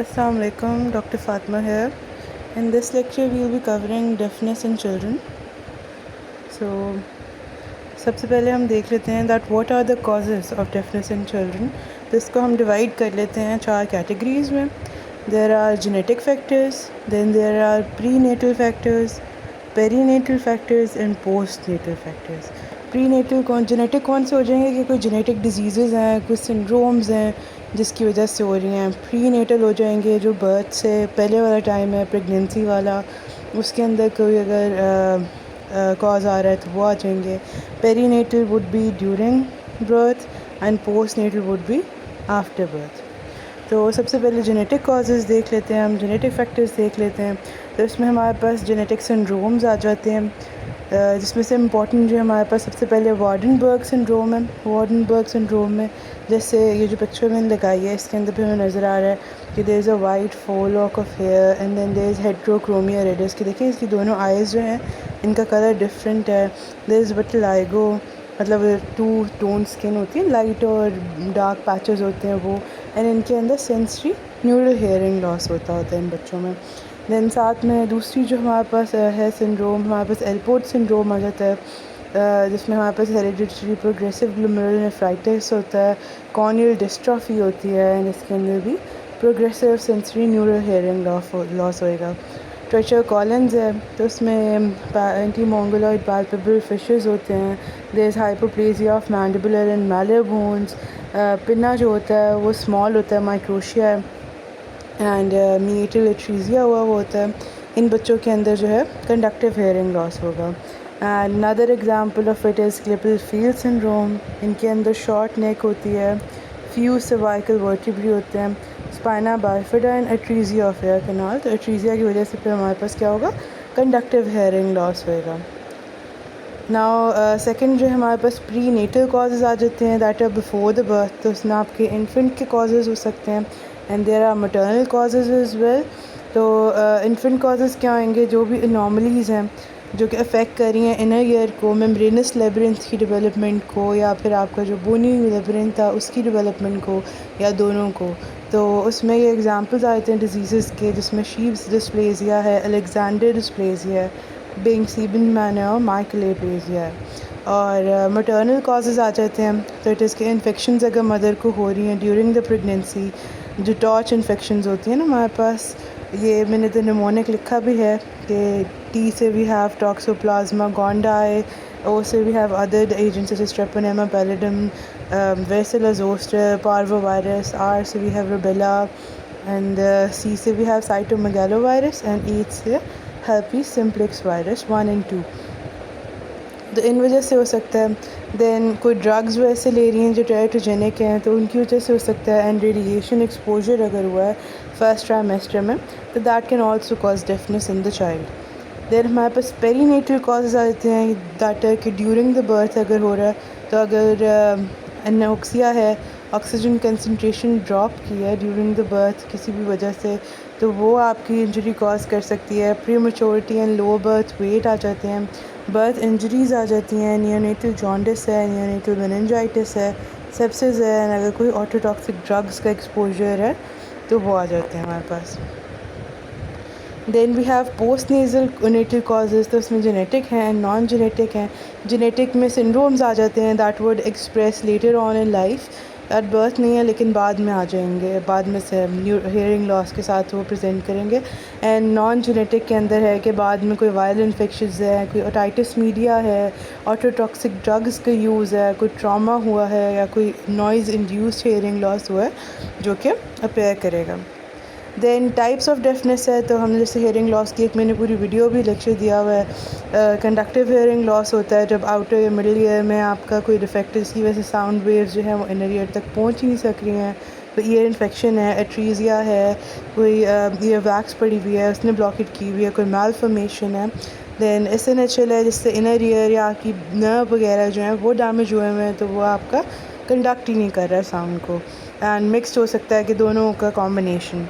Assalamu alaikum, Dr. Fatma here. In this lecture, we will be covering deafness in children. So, सबसे पहले हम देख लेते हैं that what are the causes of deafness in children. तो इसको हम divide कर लेते हैं 4 categories में. There are genetic factors, then there are prenatal factors, perinatal factors and postnatal factors. Prenatal genetic कौन से हो जाएंगे कि कोई genetic diseases हैं, कोई syndromes हैं जिसकी वजह से हो रही हैं. प्री नेटल हो जाएंगे जो बर्थ से पहले वाला टाइम है, प्रेगनेंसी वाला, उसके अंदर कोई अगर कॉज आ रहा है तो वो आ जाएंगे. Perinatal would be during birth and postnatal would be after birth. तो सबसे पहले जेनेटिक कॉजेज़ देख लेते हैं हम, जेनेटिक फैक्टर्स देख लेते हैं. तो इसमें हमारे पास जेनेटिक सिंड्रोम्स आ जाते हैं, जिसमें से इम्पॉर्टेंट जो हमारे पास सबसे पहले वार्डनबर्ग सिंड्रोम है. वार्डनबर्ग सिंड्रोम में जैसे ये जो पिक्चर मैंने लगाई है इसके अंदर भी हमें नज़र आ रहा है कि there is a white forelock of hair and then there is heterochromia iridis. कि देखिए इसकी दोनों आइज़ जो हैं इनका कलर डिफरेंट है. देयर इज़ विटिलाइगो, मतलब 2 टोन स्किन होती है, लाइट और डार्क पैचेस होते हैं वो, एंड इनके अंदर सेंसरी न्यूरल हेयरिंग लॉस होता है इन बच्चों में. दैन साथ में दूसरी जो हमारे पास है सिंड्रोम, हमारे पास एल्पोर्ट सिंड्रोम आ जाता है, जिसमें हमारे पास हेरिडिटरी प्रोग्रेसिव ग्लोमेरुलर नेफ्राइटिस होता है, कॉर्नियल डिस्ट्रॉफी होती है, एंड इसके अंदर भी progressive sensory neural hearing loss होएगा. ट्रेचर कॉलिन्स है तो उसमें एंटी मोंगोलॉइड पाल्पेबल फिशेस होते हैं. There is hypoplasia of mandibular and malar bones. Pinna जो होता है वो स्मॉल होता है, माइक्रोशिया है, एंड मीएटल एट्रीजिया हुआ वो होता है. इन बच्चों के अंदर जो है कंडक्टिव हेयरिंग लॉस होगा. And another example of it is Klippel Feil syndrome. इनके अंदर शॉर्ट नेक होती है, फ्यू सर्वाइकल वर्टिब्री होते हैं, spina bifida and atresia of ear canal. तो एट्रीजिया की वजह से फिर हमारे पास क्या होगा, कंडक्टिव हेयरिंग लॉस होएगा. नाउ सेकंड जो हमारे पास प्री नेटल कॉजेज़ आ जाते हैं, that are before the birth. तो उसमें आपके इन्फेंट के कॉजेज़ हो सकते हैं and there are maternal causes as well. तो इन्फेंट कॉजेज़ क्या होंगे, जो भी एनॉमलीज़ हैं जो कि अफेक्ट कर रही हैं इनर ईयर को, मेम्ब्रेनस लेब्रिंथ की डेवलपमेंट को, या फिर आपका जो बोनी लेब्रिंथ था उसकी डेवलपमेंट को, या दोनों को. तो उसमें ये एग्जांपल्स आते हैं डिजीज़ के, जिसमें शीव्स डिस्प्लेजिया है, अलेक्जेंडर डिस्प्लेजिया है, बिंग सीबन है और माइकलेप्लेजिया है. और मटर्नल कॉजेज़ आ जाते हैं तो इट इज़ के इन्फेक्शंस अगर मदर को हो रही हैं ड्यूरिंग द प्रेगनेंसी, जो टॉर्च इन्फेक्शंस होती हैं ना हमारे पास, ये मैंने तो निमोनिक लिखा भी है कि टी से we have toxoplasma gondii, O से वी हैव अदर एजेंट्स जैसे treponema pallidum, varicella zoster, parvovirus, R से we have rubella, and C से we have cytomegalovirus, and E से herpes simplex वायरस 1 and 2. तो इन वजह से हो सकता है. दैन कोई ड्रग्स वैसे ले रही हैं जो टेराटोजेनिक हैं तो उनकी वजह से हो सकता है. एंड रेडिएशन एक्सपोजर अगर हुआ है फर्स्ट ट्राइमेस्टर में तो that can also cause deafness in the child. Then हमारे पास पेरीनेटल कॉजेज आते हैं, दैट है कि ड्यूरिंग द बर्थ अगर हो रहा है तो अगर एनोक्सिया है, ऑक्सीजन कंसंट्रेशन ड्रॉप की है ड्यूरिंग द बर्थ किसी भी वजह से, तो वो आपकी इंजरी कॉज कर सकती है. Prematurity and low birth weight आ जाते हैं, बर्थ इंजरीज़ आ जाती हैं, नियोनेटल जॉन्डिस है, नियोनेटल मेनिंजाइटिस है, सेप्सिस है, एंड अगर कोई ऑटोटॉक्सिक ड्रग्स का एक्सपोजर है तो वो आ जाते हैं हमारे पास. Then we have post nasal natal causes. तो उसमें जेनेटिक हैं एंड नॉन जेनेटिक हैं. जेनेटिक में सिंड्रोम्स आ जाते हैं that would express later on in life, at birth नहीं है लेकिन बाद में आ जाएंगे, बाद में से हेयरिंग लॉस के साथ वो प्रेजेंट करेंगे. एंड नॉन जेनेटिक के अंदर है कि बाद में कोई वायरल इन्फेक्शंस है, कोई ओटाइटिस मीडिया है, ऑटोटॉक्सिक ड्रग्स का यूज़ है, कोई ट्रॉमा हुआ है, या कोई नॉइज़ इंड्यूस्ड हेयरिंग लॉस हुआ है जो कि अपेयर करेगा. दैन टाइप्स ऑफ डेफनेस है तो हमने जैसे हेयरिंग लॉस की एक मैंने पूरी वीडियो भी लेक्चर दिया हुआ है. कंडक्टिव हेयरिंग लॉस होता है जब आउटर या मिडिल ईयर में आपका कोई डिफेक्ट है, इसकी वजह से साउंड वेव्स जो है वो इनर ईयर तक पहुंच ही नहीं सक रही हैं. तो ईयर इन्फेक्शन है, एट्रीजिया है, कोई ईयर वैक्स पड़ी हुई है उसने ब्लॉकेट की हुई है, कोई मालफॉर्मेशन है. दैन SNHL है जिससे इनर ईयर या आपकी नर्व वगैरह जो हैं वो डैमेज हुए हुए हैं तो वो आपका कंडक्ट ही नहीं कर रहा है साउंड को. एंड मिक्सड हो सकता है कि दोनों का कॉम्बिनेशन.